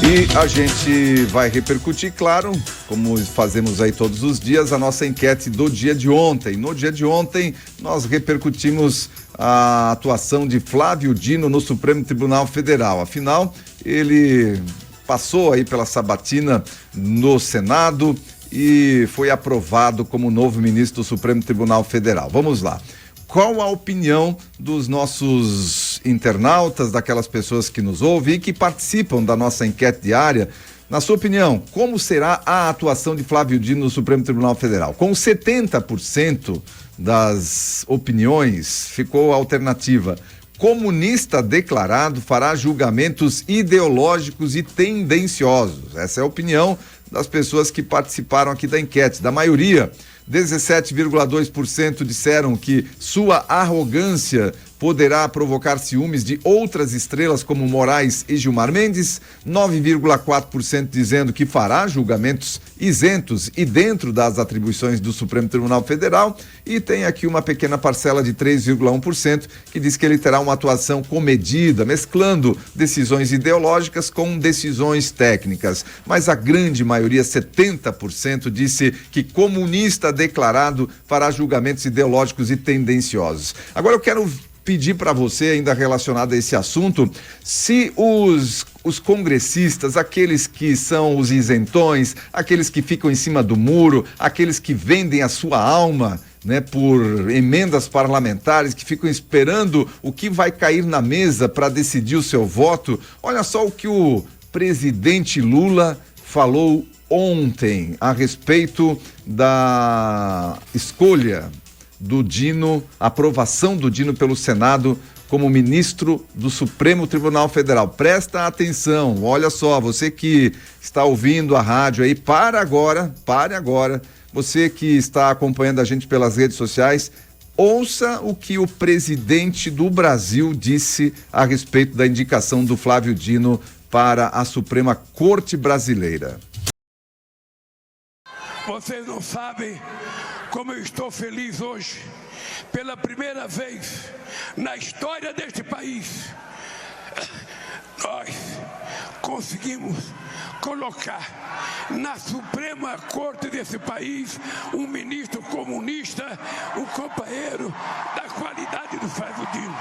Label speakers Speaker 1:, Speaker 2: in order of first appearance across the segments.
Speaker 1: E a gente vai repercutir, claro, como fazemos aí todos os dias, a nossa enquete do dia de ontem. No dia de ontem, nós repercutimos a atuação de Flávio Dino no Supremo Tribunal Federal. Afinal, ele passou aí pela sabatina no Senado e foi aprovado como novo ministro do Supremo Tribunal Federal. Vamos lá. Qual a opinião dos nossos internautas, daquelas pessoas que nos ouvem e que participam da nossa enquete diária? Na sua opinião, como será a atuação de Flávio Dino no Supremo Tribunal Federal? Com 70% das opiniões, ficou a alternativa: comunista declarado fará julgamentos ideológicos e tendenciosos. Essa é a opinião das pessoas que participaram aqui da enquete. Da maioria, 17,2% disseram que sua arrogância poderá provocar ciúmes de outras estrelas como Moraes e Gilmar Mendes, 9,4% dizendo que fará julgamentos isentos e dentro das atribuições do Supremo Tribunal Federal, e tem aqui uma pequena parcela de 3,1% que diz que ele terá uma atuação comedida, mesclando decisões ideológicas com decisões técnicas. Mas a grande maioria, 70%, disse que comunista declarado fará julgamentos ideológicos e tendenciosos. Agora eu quero pedir para você, ainda relacionado a esse assunto, se os congressistas, aqueles que são os isentões, aqueles que ficam em cima do muro, aqueles que vendem a sua alma, né, por emendas parlamentares, que ficam esperando o que vai cair na mesa para decidir o seu voto. Olha só o que o presidente Lula falou ontem a respeito da escolha do Dino, aprovação do Dino pelo Senado como ministro do Supremo Tribunal Federal. Presta atenção, olha só, você que está ouvindo a rádio aí, pare agora, você que está acompanhando a gente pelas redes sociais, ouça o que o presidente do Brasil disse a respeito da indicação do Flávio Dino para a Suprema Corte Brasileira.
Speaker 2: Vocês não sabem como eu estou feliz hoje. Pela primeira vez na história deste país, nós conseguimos colocar na Suprema Corte desse país um ministro comunista, um companheiro da qualidade do Flávio Dino.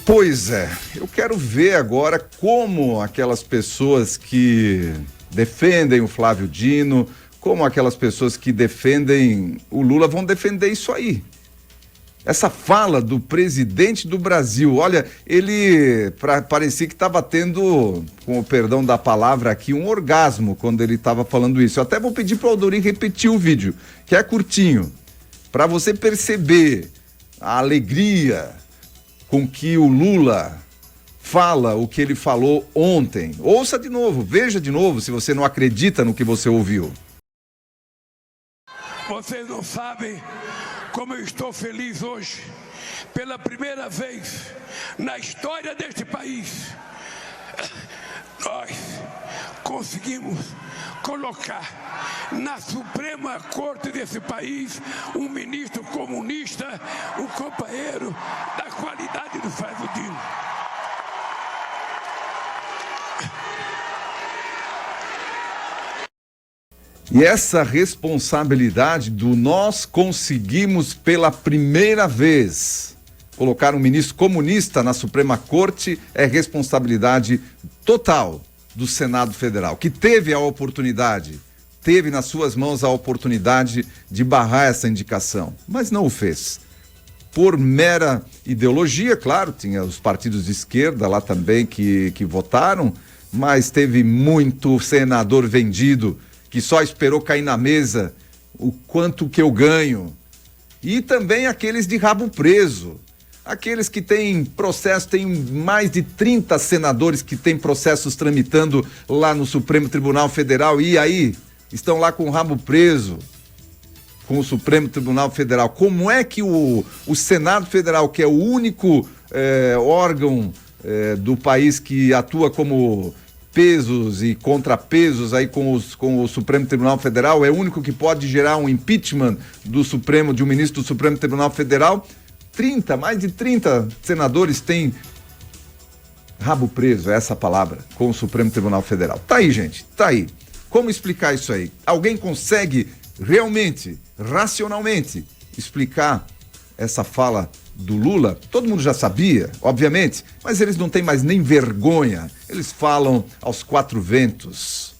Speaker 1: Pois é, eu quero ver agora como aquelas pessoas que defendem o Flávio Dino, como aquelas pessoas que defendem o Lula vão defender isso aí. Essa fala do presidente do Brasil, olha, ele parecia que estava tendo, com o perdão da palavra aqui, um orgasmo quando ele estava falando isso. Eu até vou pedir para o Aldori repetir o vídeo, que é curtinho, para você perceber a alegria com que o Lula fala o que ele falou ontem. Ouça de novo, veja de novo, se você não acredita no que você ouviu.
Speaker 2: Vocês não sabem como eu estou feliz hoje. Pela primeira vez na história deste país, nós conseguimos colocar na Suprema Corte desse país um ministro comunista, um companheiro da qualidade do Flávio Dino.
Speaker 1: E essa responsabilidade do nós conseguimos pela primeira vez colocar um ministro comunista na Suprema Corte é responsabilidade total do Senado Federal, que teve a oportunidade, teve nas suas mãos a oportunidade de barrar essa indicação, mas não o fez. Por mera ideologia, claro, tinha os partidos de esquerda lá também que votaram, mas teve muito senador vendido que só esperou cair na mesa o quanto que eu ganho. E também aqueles de rabo preso, aqueles que têm processo, tem mais de 30 senadores que têm processos tramitando lá no Supremo Tribunal Federal e aí estão lá com o rabo preso com o Supremo Tribunal Federal. Como é que o Senado Federal, que é o único órgão do país que atua como pesos e contrapesos aí com o Supremo Tribunal Federal, é o único que pode gerar um impeachment do Supremo, de um ministro do Supremo Tribunal Federal, mais de 30 senadores têm rabo preso, é essa palavra, com o Supremo Tribunal Federal. Tá aí, gente, tá aí. Como explicar isso aí? Alguém consegue realmente, racionalmente, explicar essa fala do Lula? Todo mundo já sabia, obviamente, mas eles não têm mais nem vergonha. Eles falam aos quatro ventos.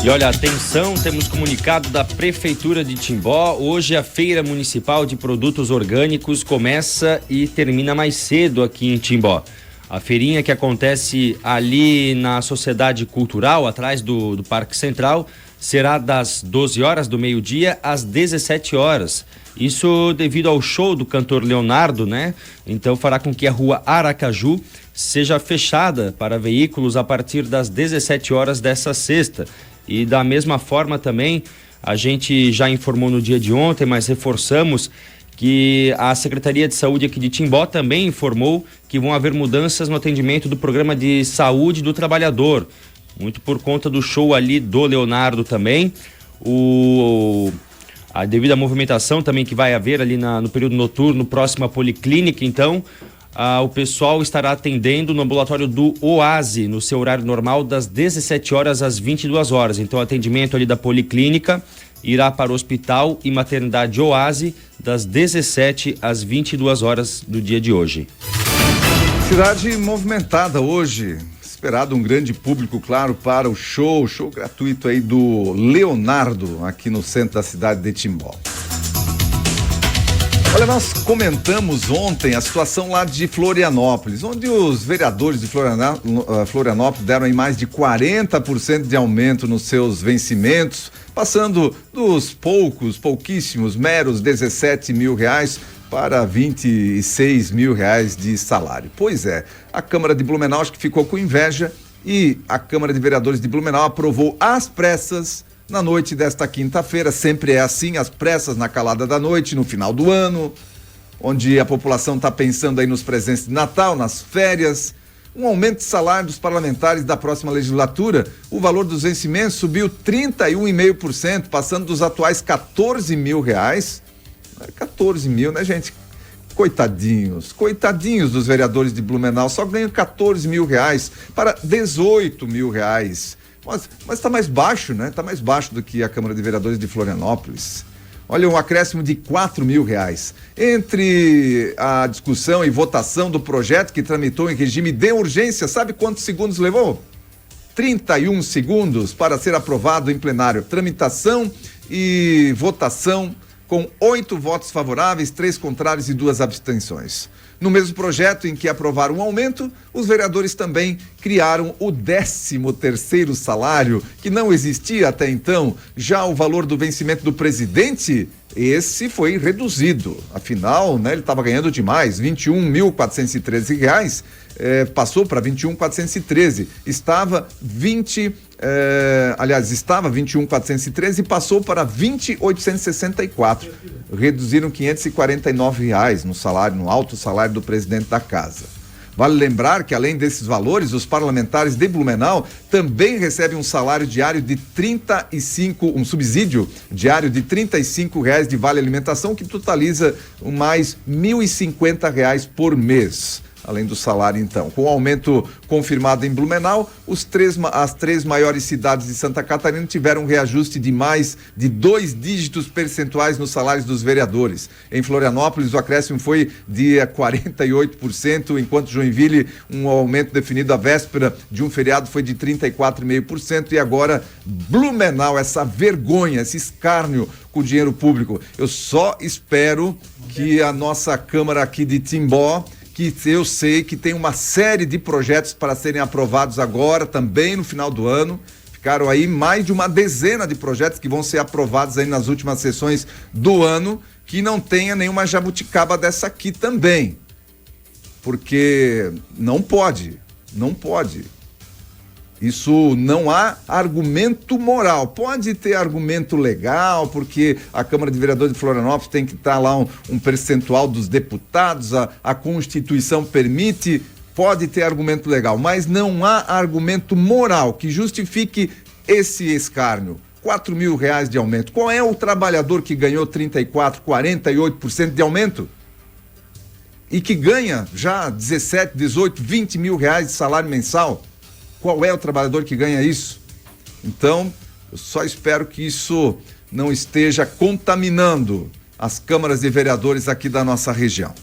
Speaker 3: E olha, atenção, temos comunicado da Prefeitura de Timbó. Hoje a Feira Municipal de Produtos Orgânicos começa e termina mais cedo aqui em Timbó. A feirinha que acontece ali na Sociedade Cultural, atrás do Parque Central, será das 12 horas do meio-dia às 17 horas. Isso devido ao show do cantor Leonardo, né? Então fará com que a rua Aracaju seja fechada para veículos a partir das 17 horas dessa sexta. E da mesma forma também, a gente já informou no dia de ontem, mas reforçamos que a Secretaria de Saúde aqui de Timbó também informou que vão haver mudanças no atendimento do Programa de Saúde do Trabalhador, muito por conta do show ali do Leonardo também. A devida movimentação também que vai haver ali no período noturno, próximo à Policlínica, então, o pessoal estará atendendo no ambulatório do Oase, no seu horário normal, das 17 horas às 22 horas. Então, o atendimento ali da Policlínica irá para o Hospital e Maternidade Oase, das 17 às 22 horas do dia de hoje.
Speaker 1: Cidade movimentada hoje. Esperado um grande público, claro, para o show gratuito aí do Leonardo, aqui no centro da cidade de Timbó. Olha, nós comentamos ontem a situação lá de Florianópolis, onde os vereadores de Florianópolis deram aí mais de 40% de aumento nos seus vencimentos, passando dos pouquíssimos, meros 17 mil reais para 26 mil reais de salário. Pois é, a Câmara de Blumenau acho que ficou com inveja e a Câmara de Vereadores de Blumenau aprovou às pressas na noite desta quinta-feira. Sempre é assim, às pressas, na calada da noite, no final do ano, onde a população está pensando aí nos presentes de Natal, nas férias. Um aumento de salário dos parlamentares da próxima legislatura. O valor dos vencimentos subiu 31,5%, passando dos atuais 14 mil reais. 14 mil, né, gente? Coitadinhos dos vereadores de Blumenau, só ganham 14 mil reais para 18 mil reais. Mas está mais baixo, né? Está mais baixo do que a Câmara de Vereadores de Florianópolis. Olha, um acréscimo de 4 mil reais. Entre a discussão e votação do projeto que tramitou em regime de urgência, sabe quantos segundos levou? 31 segundos para ser aprovado em plenário. Tramitação e votação com 8 votos favoráveis, 3 contrários e 2 abstenções. No mesmo projeto em que aprovaram um aumento, os vereadores também criaram o 13º salário, que não existia até então. Já o valor do vencimento do presidente, esse foi reduzido. Afinal, né, ele estava ganhando demais, R$ 21.413, passou para 21.413. Estava 21.413 e passou para 20.864. Reduziram R$ 549 no salário, no alto salário do presidente da casa. Vale lembrar que, além desses valores, os parlamentares de Blumenau também recebem um salário diário de um subsídio diário de R$ 35 de vale alimentação, que totaliza mais R$ 1.050 por mês. Além do salário, então. Com o aumento confirmado em Blumenau, as 3 maiores cidades de Santa Catarina tiveram um reajuste de mais de 2 dígitos percentuais nos salários dos vereadores. Em Florianópolis, o acréscimo foi de 48%, enquanto Joinville, um aumento definido à véspera de um feriado, foi de 34,5%. E agora, Blumenau, essa vergonha, esse escárnio com o dinheiro público. Eu só espero que a nossa Câmara aqui de Timbó, que eu sei que tem uma série de projetos para serem aprovados agora, também no final do ano. Ficaram aí mais de uma dezena de projetos que vão ser aprovados aí nas últimas sessões do ano, que não tenha nenhuma jabuticaba dessa aqui também. Porque não pode. Isso não há argumento moral. Pode ter argumento legal, porque a Câmara de Vereadores de Florianópolis tem que estar lá um percentual dos deputados, a Constituição permite, pode ter argumento legal, mas não há argumento moral que justifique esse escárnio. R$4.000 de aumento. Qual é o trabalhador que ganhou 34%, 48% de aumento? E que ganha já 17, 18, 20 mil reais de salário mensal? Qual é o trabalhador que ganha isso? Então, eu só espero que isso não esteja contaminando as câmaras de vereadores aqui da nossa região.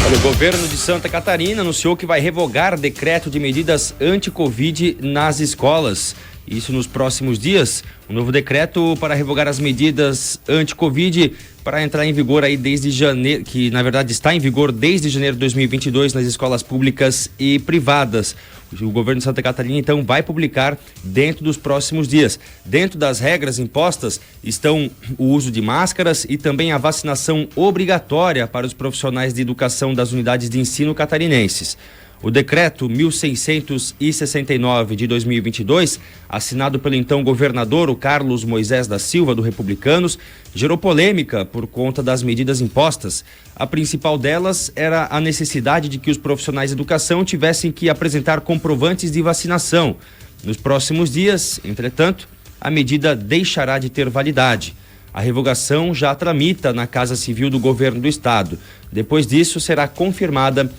Speaker 3: O governo de Santa Catarina anunciou que vai revogar decreto de medidas anti-Covid nas escolas. Isso nos próximos dias. Um novo decreto para revogar as medidas anti-Covid para entrar em vigor aí desde janeiro, que na verdade está em vigor desde janeiro de 2022 nas escolas públicas e privadas. O governo de Santa Catarina então vai publicar dentro dos próximos dias. Dentro das regras impostas estão o uso de máscaras e também a vacinação obrigatória para os profissionais de educação das unidades de ensino catarinenses. O decreto 1669 de 2022, assinado pelo então governador, o Carlos Moisés da Silva, do Republicanos, gerou polêmica por conta das medidas impostas. A principal delas era a necessidade de que os profissionais de educação tivessem que apresentar comprovantes de vacinação. Nos próximos dias, entretanto, a medida deixará de ter validade. A revogação já tramita na Casa Civil do Governo do Estado. Depois disso, será confirmada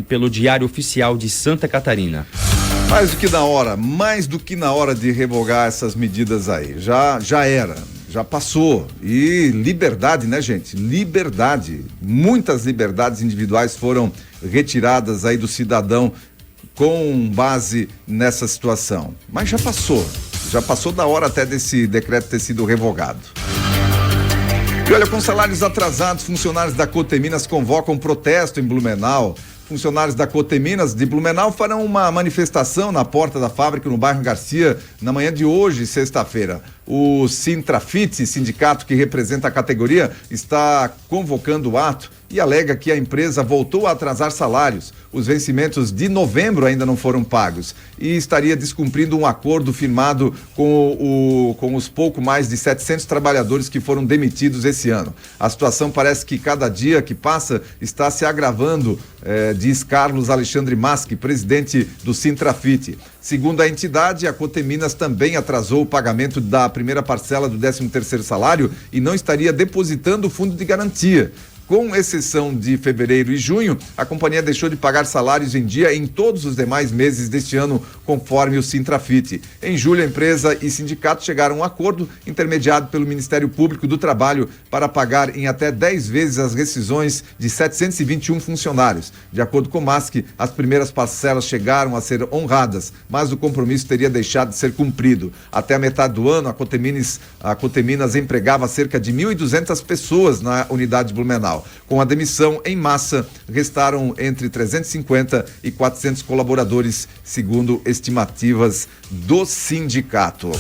Speaker 3: pelo Diário Oficial de Santa Catarina.
Speaker 1: Mais do que na hora de revogar essas medidas aí. Já era, já passou. E liberdade, né, gente? Liberdade. Muitas liberdades individuais foram retiradas aí do cidadão com base nessa situação. Mas já passou da hora até desse decreto ter sido revogado. E olha, com salários atrasados, funcionários da Coteminas convocam protesto em Blumenau. Funcionários da Coteminas de Blumenau farão uma manifestação na porta da fábrica no bairro Garcia na manhã de hoje, sexta-feira. O Sintrafite, sindicato que representa a categoria, está convocando o ato e alega que a empresa voltou a atrasar salários. Os vencimentos de novembro ainda não foram pagos e estaria descumprindo um acordo firmado com os pouco mais de 700 trabalhadores que foram demitidos esse ano. A situação parece que cada dia que passa está se agravando, diz Carlos Alexandre Maschi, presidente do Sintrafite. Segundo a entidade, a Coteminas também atrasou o pagamento da primeira parcela do 13º salário e não estaria depositando o fundo de garantia. Com exceção de fevereiro e junho, a companhia deixou de pagar salários em dia em todos os demais meses deste ano, conforme o Sintrafite. Em julho, a empresa e sindicato chegaram a um acordo intermediado pelo Ministério Público do Trabalho para pagar em até 10 vezes as rescisões de 721 funcionários. De acordo com Maschi, as primeiras parcelas chegaram a ser honradas, mas o compromisso teria deixado de ser cumprido. Até a metade do ano, a Coteminas empregava cerca de 1.200 pessoas na unidade de Blumenau. Com a demissão em massa, restaram entre 350 e 400 colaboradores, segundo estimativas do sindicato.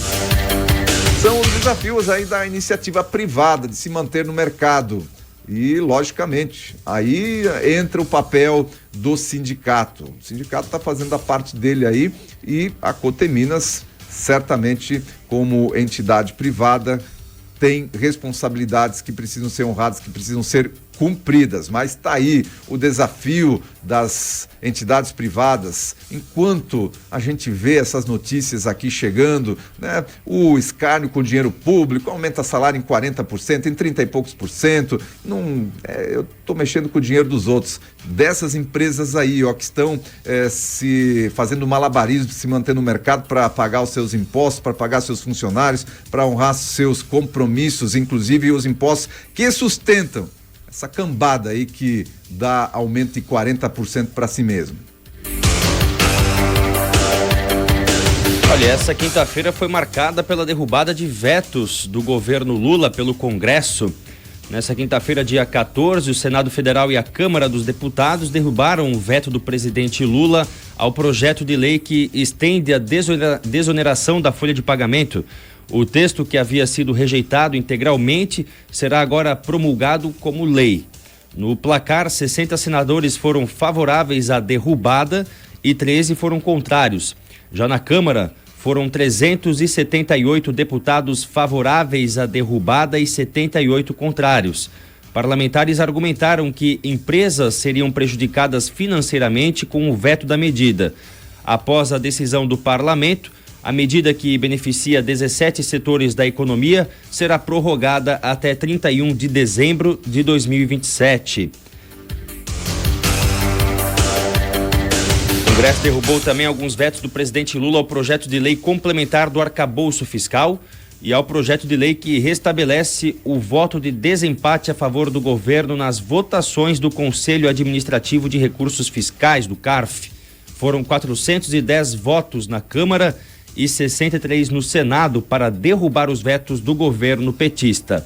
Speaker 1: São os desafios aí da iniciativa privada de se manter no mercado. E, logicamente, aí entra o papel do sindicato. O sindicato está fazendo a parte dele aí e a Coteminas, certamente, como entidade privada, tem responsabilidades que precisam ser honradas, que precisam ser cumpridas, mas está aí o desafio das entidades privadas. Enquanto a gente vê essas notícias aqui chegando, né, o escárnio com dinheiro público, aumenta salário em 40%, em 30 e poucos por cento, eu estou mexendo com o dinheiro dos outros, dessas empresas aí, ó, que estão se fazendo malabarismo, se manter no mercado para pagar os seus impostos, para pagar seus funcionários, para honrar seus compromissos, inclusive os impostos que sustentam essa cambada aí que dá aumento de 40% para si mesmo.
Speaker 3: Olha, essa quinta-feira foi marcada pela derrubada de vetos do governo Lula pelo Congresso. Nessa quinta-feira, dia 14, o Senado Federal e a Câmara dos Deputados derrubaram o veto do presidente Lula ao projeto de lei que estende a desoneração da folha de pagamento. O texto, que havia sido rejeitado integralmente, será agora promulgado como lei. No placar, 60 senadores foram favoráveis à derrubada e 13 foram contrários. Já na Câmara, foram 378 deputados favoráveis à derrubada e 78 contrários. Parlamentares argumentaram que empresas seriam prejudicadas financeiramente com o veto da medida. Após a decisão do parlamento, a medida que beneficia 17 setores da economia será prorrogada até 31 de dezembro de 2027. O Congresso derrubou também alguns vetos do presidente Lula ao projeto de lei complementar do arcabouço fiscal e ao projeto de lei que restabelece o voto de desempate a favor do governo nas votações do Conselho Administrativo de Recursos Fiscais, do CARF. Foram 410 votos na Câmara e 63 no Senado para derrubar os vetos do governo petista.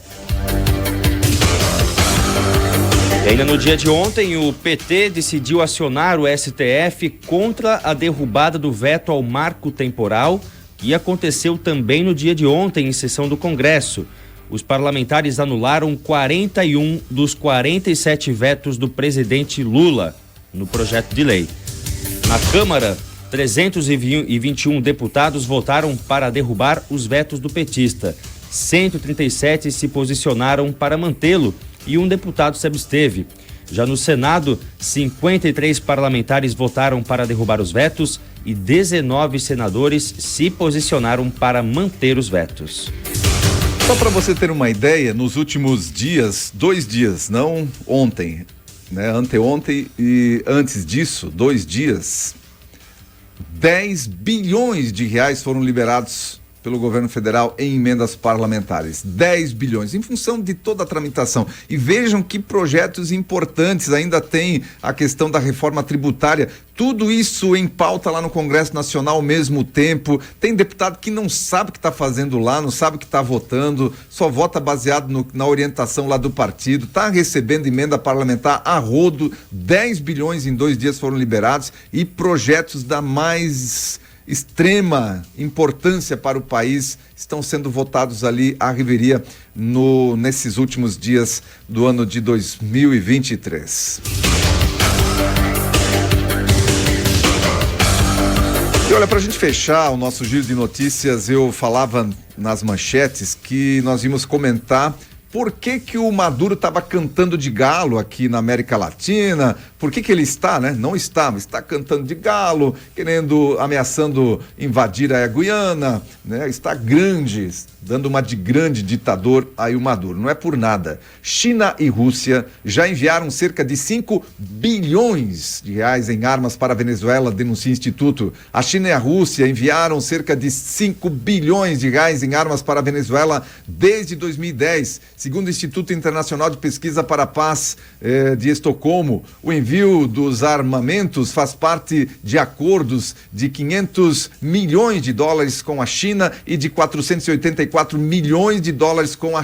Speaker 3: E ainda no dia de ontem, o PT decidiu acionar o STF contra a derrubada do veto ao marco temporal, que aconteceu também no dia de ontem em sessão do Congresso. Os parlamentares anularam 41 dos 47 vetos do presidente Lula no projeto de lei. Na Câmara, 321 deputados votaram para derrubar os vetos do petista. 137 se posicionaram para mantê-lo e um deputado se absteve. Já no Senado, 53 parlamentares votaram para derrubar os vetos e 19 senadores se posicionaram para manter os vetos.
Speaker 1: Só para você ter uma ideia, nos últimos dias, 2 dias, não ontem, né? Anteontem e antes disso, 2 dias, 10 bilhões de reais foram liberados pelo governo federal em emendas parlamentares. 10 bilhões, em função de toda a tramitação. E vejam que projetos importantes, ainda tem a questão da reforma tributária, tudo isso em pauta lá no Congresso Nacional ao mesmo tempo. Tem deputado que não sabe o que está fazendo lá, não sabe o que está votando, só vota baseado na orientação lá do partido, está recebendo emenda parlamentar a rodo. 10 bilhões em 2 dias foram liberados e projetos da mais extrema importância para o país estão sendo votados ali à revelia nesses últimos dias do ano de 2023. E olha, para a gente fechar o nosso giro de notícias, eu falava nas manchetes que nós íamos comentar por que o Maduro estava cantando de galo aqui na América Latina, por que ele está, né? Não está, mas está cantando de galo, ameaçando invadir a Guiana, né? Está grande, dando uma de grande ditador aí o Maduro. Não é por nada. China e Rússia já enviaram cerca de 5 bilhões de reais em armas para a Venezuela, denuncia o Instituto. A China e a Rússia enviaram cerca de 5 bilhões de reais em armas para a Venezuela desde 2010. Segundo o Instituto Internacional de Pesquisa para a Paz de Estocolmo, o envio dos armamentos faz parte de acordos de 500 milhões de dólares com a China e de 484 milhões de dólares com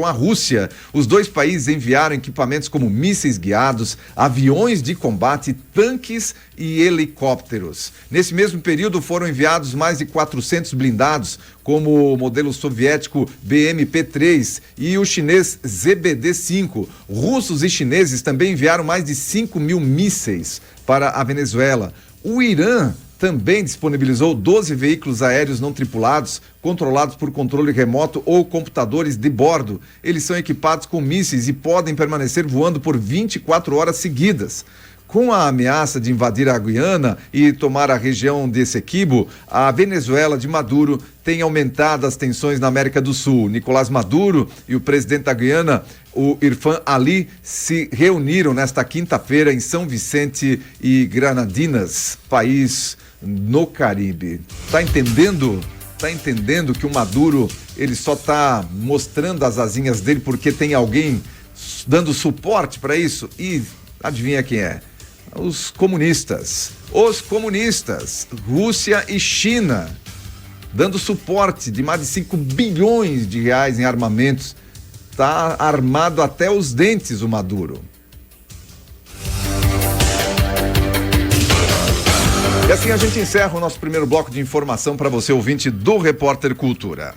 Speaker 1: a Rússia. Os dois países enviaram equipamentos como mísseis guiados, aviões de combate, tanques e helicópteros. Nesse mesmo período foram enviados mais de 400 blindados, como o modelo soviético BMP-3 e o chinês ZBD-5. Russos e chineses também enviaram mais de 5 mil mísseis para a Venezuela. O Irã também disponibilizou 12 veículos aéreos não tripulados, controlados por controle remoto ou computadores de bordo. Eles são equipados com mísseis e podem permanecer voando por 24 horas seguidas. Com a ameaça de invadir a Guiana e tomar a região de Essequibo, a Venezuela de Maduro tem aumentado as tensões na América do Sul. Nicolás Maduro e o presidente da Guiana, o Irfan Ali, se reuniram nesta quinta-feira em São Vicente e Granadinas, país no Caribe. Tá entendendo? Tá entendendo que o Maduro, ele só tá mostrando as asinhas dele porque tem alguém dando suporte para isso? E adivinha quem é? Os comunistas, Rússia e China, dando suporte de mais de 5 bilhões de reais em armamentos. Está armado até os dentes o Maduro. E assim a gente encerra o nosso primeiro bloco de informação para você, ouvinte do Repórter Cultura.